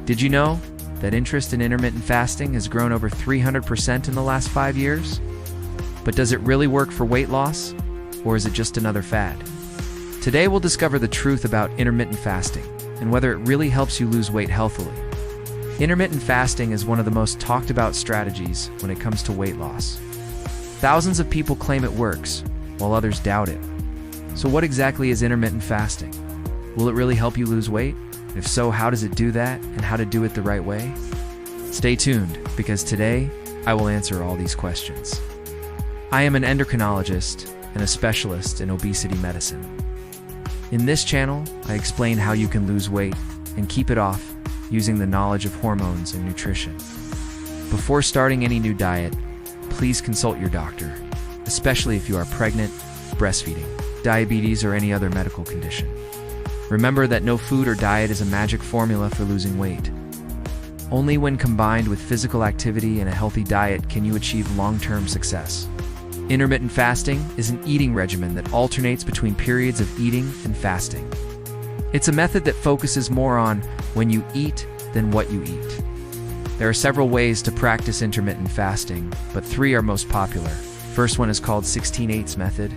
Did you know that interest in intermittent fasting has grown over 300% in the last 5 years? But does it really work for weight loss, or is it just another fad? Today we'll discover the truth about intermittent fasting and whether it really helps you lose weight healthily. Intermittent fasting is one of the most talked about strategies when it comes to weight loss. Thousands of people claim it works, while others doubt it. So what exactly is intermittent fasting? Will it really help you lose weight? If so, how does it do that, and how to do it the right way? Stay tuned, because today I will answer all these questions. I am an endocrinologist and a specialist in obesity medicine. In this channel, I explain how you can lose weight and keep it off using the knowledge of hormones and nutrition. Before starting any new diet, please consult your doctor, especially if you are pregnant, breastfeeding, diabetes, or any other medical condition. Remember that no food or diet is a magic formula for losing weight. Only when combined with physical activity and a healthy diet can you achieve long-term success. Intermittent fasting is an eating regimen that alternates between periods of eating and fasting. It's a method that focuses more on when you eat than what you eat. There are several ways to practice intermittent fasting, but 3 are most popular. First one is called 16/8 method.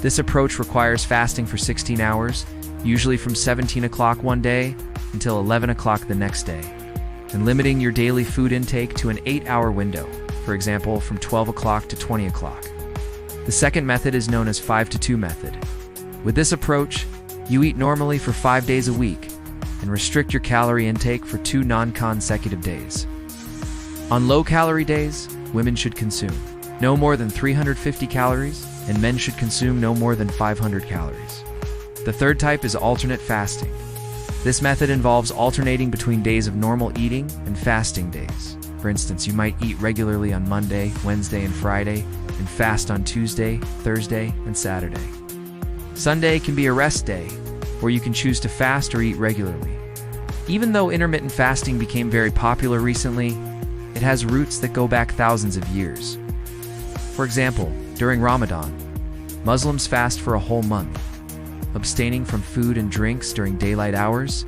This approach requires fasting for 16 hours, usually from 17 o'clock one day until 11 o'clock the next day, and limiting your daily food intake to an 8-hour window, for example, from 12 o'clock to 20 o'clock. The second method is known as 5-2 method. With this approach, you eat normally for 5 days a week and restrict your calorie intake for 2 non-consecutive days. On low-calorie days, women should consume no more than 350 calories, and men should consume no more than 500 calories. The third type is alternate fasting. This method involves alternating between days of normal eating and fasting days. For instance, you might eat regularly on Monday, Wednesday, and Friday, and fast on Tuesday, Thursday, and Saturday. Sunday can be a rest day, where you can choose to fast or eat regularly. Even though intermittent fasting became very popular recently, it has roots that go back thousands of years. For example, during Ramadan, Muslims fast for a whole month, abstaining from food and drinks during daylight hours.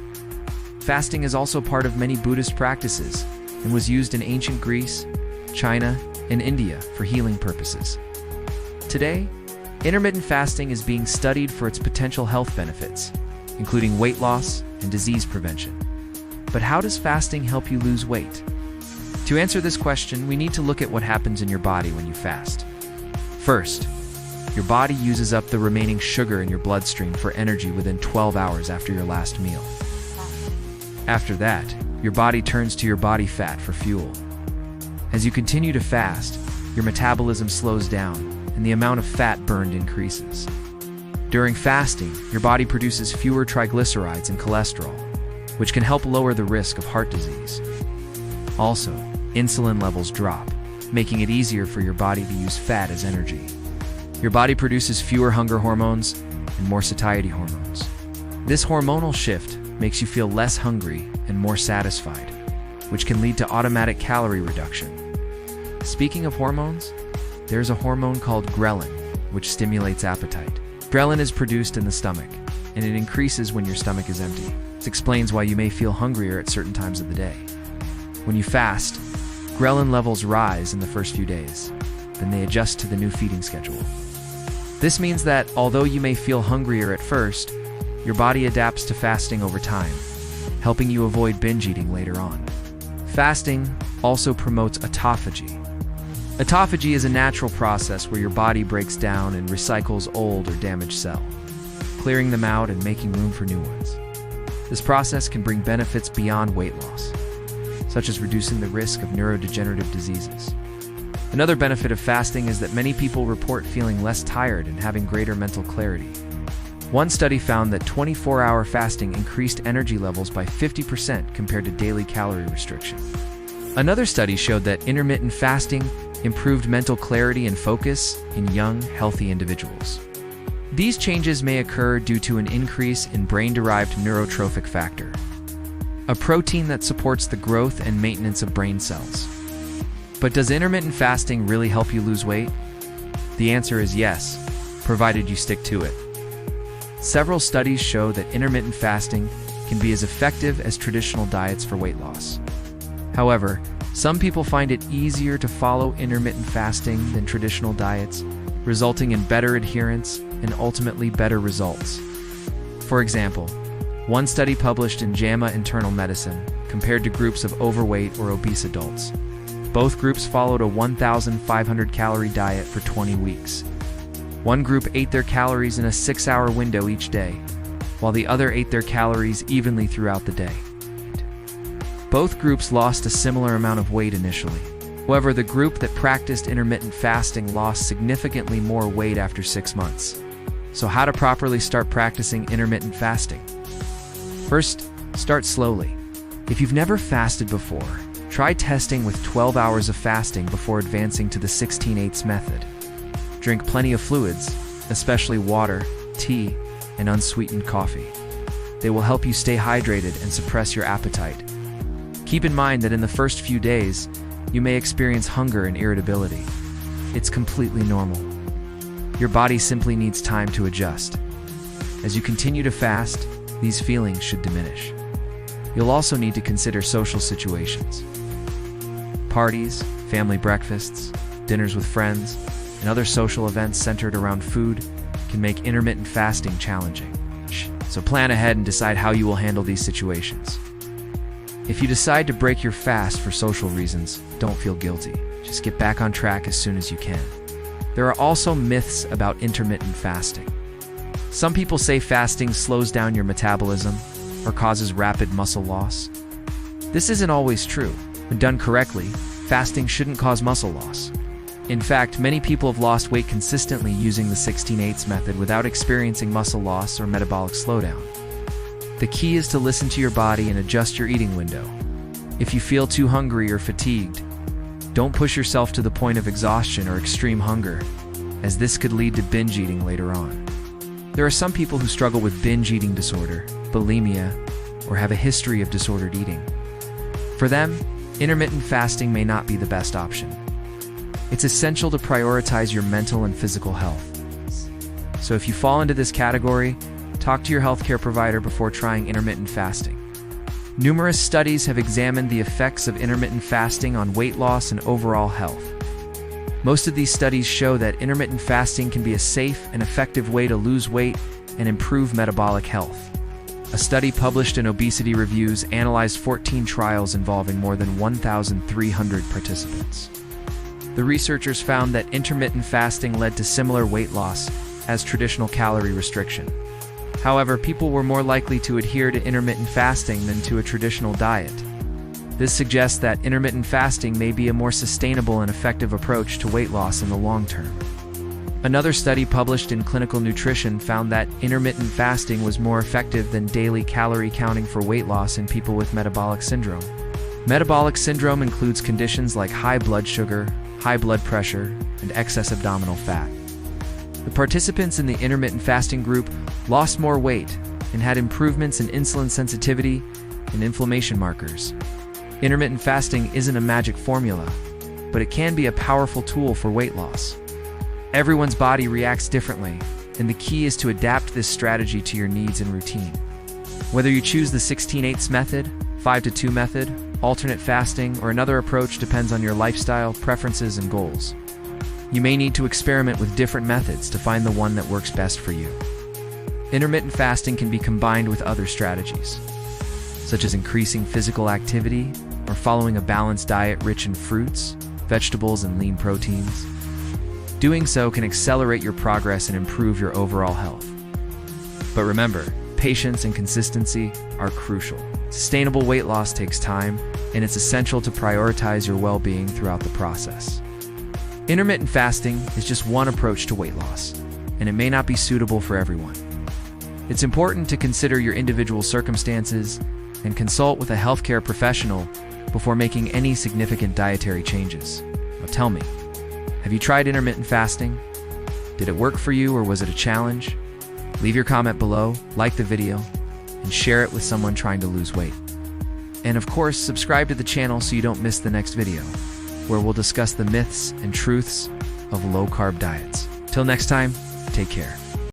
Fasting is also part of many Buddhist practices and was used in ancient Greece, China, and India for healing purposes. Today, intermittent fasting is being studied for its potential health benefits, including weight loss and disease prevention. But how does fasting help you lose weight? To answer this question, we need to look at what happens in your body when you fast. First, your body uses up the remaining sugar in your bloodstream for energy within 12 hours after your last meal. After that, your body turns to your body fat for fuel. As you continue to fast, your metabolism slows down and the amount of fat burned increases. During fasting, your body produces fewer triglycerides and cholesterol, which can help lower the risk of heart disease. Also, insulin levels drop, making it easier for your body to use fat as energy. Your body produces fewer hunger hormones and more satiety hormones. This hormonal shift makes you feel less hungry and more satisfied, which can lead to automatic calorie reduction. Speaking of hormones, there's a hormone called ghrelin, which stimulates appetite. Ghrelin is produced in the stomach, and it increases when your stomach is empty. This explains why you may feel hungrier at certain times of the day. When you fast, ghrelin levels rise in the first few days, then they adjust to the new feeding schedule. This means that although you may feel hungrier at first, your body adapts to fasting over time, helping you avoid binge eating later on. Fasting also promotes autophagy. Autophagy is a natural process where your body breaks down and recycles old or damaged cells, clearing them out and making room for new ones. This process can bring benefits beyond weight loss, such as reducing the risk of neurodegenerative diseases. Another benefit of fasting is that many people report feeling less tired and having greater mental clarity. One study found that 24-hour fasting increased energy levels by 50% compared to daily calorie restriction. Another study showed that intermittent fasting improved mental clarity and focus in young, healthy individuals. These changes may occur due to an increase in brain-derived neurotrophic factor, a protein that supports the growth and maintenance of brain cells. But does intermittent fasting really help you lose weight? The answer is yes, provided you stick to it. Several studies show that intermittent fasting can be as effective as traditional diets for weight loss. However, some people find it easier to follow intermittent fasting than traditional diets, resulting in better adherence and ultimately better results. For example, one study published in JAMA Internal Medicine compared to groups of overweight or obese adults. Both groups followed a 1,500 calorie diet for 20 weeks. One group ate their calories in a 6-hour window each day, while the other ate their calories evenly throughout the day. Both groups lost a similar amount of weight initially. However, the group that practiced intermittent fasting lost significantly more weight after 6 months. So how to properly start practicing intermittent fasting? First, start slowly. If you've never fasted before, try testing with 12 hours of fasting before advancing to the 16/8 method. Drink plenty of fluids, especially water, tea, and unsweetened coffee. They will help you stay hydrated and suppress your appetite. Keep in mind that in the first few days, you may experience hunger and irritability. It's completely normal. Your body simply needs time to adjust. As you continue to fast, these feelings should diminish. You'll also need to consider social situations. Parties, family breakfasts, dinners with friends, and other social events centered around food can make intermittent fasting challenging. So plan ahead and decide how you will handle these situations. If you decide to break your fast for social reasons, don't feel guilty. Just get back on track as soon as you can. There are also myths about intermittent fasting. Some people say fasting slows down your metabolism or causes rapid muscle loss. This isn't always true. When done correctly, fasting shouldn't cause muscle loss. In fact, many people have lost weight consistently using the 16/8 method without experiencing muscle loss or metabolic slowdown. The key is to listen to your body and adjust your eating window. If you feel too hungry or fatigued, don't push yourself to the point of exhaustion or extreme hunger, as this could lead to binge eating later on. There are some people who struggle with binge eating disorder, bulimia, or have a history of disordered eating. For them, intermittent fasting may not be the best option. It's essential to prioritize your mental and physical health. So if you fall into this category, talk to your healthcare provider before trying intermittent fasting. Numerous studies have examined the effects of intermittent fasting on weight loss and overall health. Most of these studies show that intermittent fasting can be a safe and effective way to lose weight and improve metabolic health. A study published in Obesity Reviews analyzed 14 trials involving more than 1,300 participants. The researchers found that intermittent fasting led to similar weight loss as traditional calorie restriction. However, people were more likely to adhere to intermittent fasting than to a traditional diet. This suggests that intermittent fasting may be a more sustainable and effective approach to weight loss in the long term. Another study published in Clinical Nutrition found that intermittent fasting was more effective than daily calorie counting for weight loss in people with metabolic syndrome. Metabolic syndrome includes conditions like high blood sugar, high blood pressure, and excess abdominal fat. The participants in the intermittent fasting group lost more weight and had improvements in insulin sensitivity and inflammation markers. Intermittent fasting isn't a magic formula, but it can be a powerful tool for weight loss. Everyone's body reacts differently, and the key is to adapt this strategy to your needs and routine. Whether you choose the 16/8 method, 5-2 method, alternate fasting, or another approach depends on your lifestyle, preferences, and goals. You may need to experiment with different methods to find the one that works best for you. Intermittent fasting can be combined with other strategies, such as increasing physical activity or following a balanced diet rich in fruits, vegetables, and lean proteins. Doing so can accelerate your progress and improve your overall health. But remember, patience and consistency are crucial. Sustainable weight loss takes time, and it's essential to prioritize your well-being throughout the process. Intermittent fasting is just one approach to weight loss, and it may not be suitable for everyone. It's important to consider your individual circumstances and consult with a healthcare professional before making any significant dietary changes. Now tell me, have you tried intermittent fasting? Did it work for you, or was it a challenge? Leave your comment below, like the video, and share it with someone trying to lose weight. And of course, subscribe to the channel so you don't miss the next video, where we'll discuss the myths and truths of low-carb diets. Till next time, take care.